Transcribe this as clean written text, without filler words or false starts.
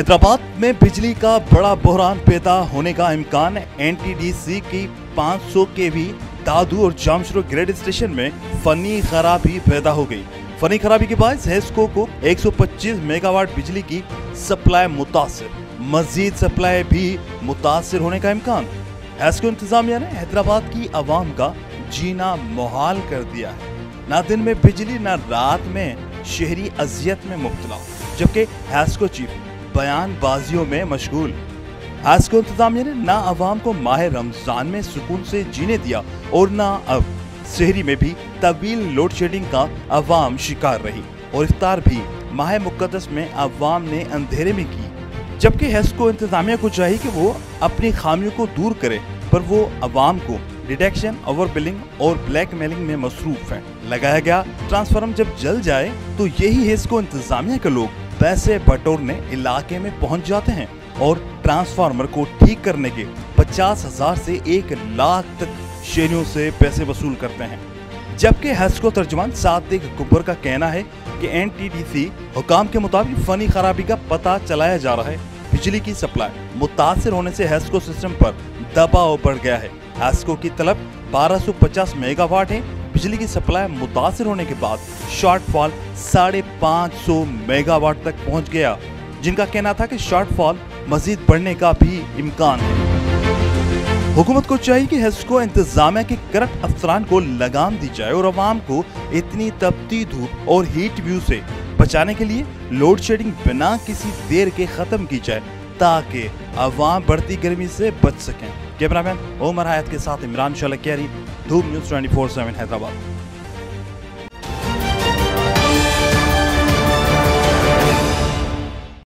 हैदराबाद में बिजली का बड़ा बहरान पैदा होने का इम्कान। एनटीडीसी की 500 केवी दादू और जामशेदपुर ग्रिड स्टेशन में फनी खराबी पैदा हो गई। फनी खराबी के बाद हेस्को को 125 मेगावाट बिजली की सप्लाई मुतासिर, मजीद सप्लाई भी मुतासिर होने का इम्कान। हेस्को इंतजामिया ने हैदराबाद की आवाम का जीना मुहाल कर दिया है। ना दिन में बिजली, ना रात में शहरी अजियत में मुब्तला, जबकि हेस्को चीफ बयानबाजियों में मशगूल। हेस्को इंतजामिया ने ना अवाम को माह रमजान में सुकून से जीने दिया और ना अब शहरी में भी तवील लोड शेडिंग का अवाम शिकार रही और इफ्तार भी माह मुक़द्दस में अवाम ने अंधेरे में की। जबकि हेस्को इंतजामिया को चाहिए कि वो अपनी खामियों को दूर करे, पर वो अवाम को डिटेक्शन, ओवर बिलिंग और ब्लैक मेलिंग में मसरूफ है। लगाया गया ट्रांसफार्मर जब जल जाए तो यही हेस्को इंतजामिया के लोग पैसे बटोरने इलाके में पहुंच जाते हैं और ट्रांसफार्मर को ठीक करने के 50,000 से 1 लाख तक शहरियों से पैसे वसूल करते हैं। जबकि हेस्को तर्जुमान सादिक कुबर का कहना है कि एनटीडीसी हुकाम के मुताबिक फनी खराबी का पता चलाया जा रहा है। बिजली की सप्लाई मुतासिर होने से हेस्को सिस्टम पर दबाव बढ़ गया है। हेस्को की तलब 1250 मेगावाट है। बिजली की सप्लाई मुतासिर होने के बाद शॉर्टफॉल 550 मेगावाट तक पहुंच गया, जिनका कहना था कि शॉर्टफॉल मजीद बढ़ने का भी इम्कान है। हुकूमत को चाहिए कि हेस्को इंतजामिया के करप्ट अफसरान को लगाम दी जाए और अवाम को इतनी तपती धूप और हीट व्यू से बचाने के लिए लोड शेडिंग बिना किसी देर के खत्म की जाए, ताकि अवाम बढ़ती गर्मी से बच सकें। कैमरामैन ओमर हयात के साथ इमरान शलकियारी, धूम न्यूज़ 24/7 हैदराबाद।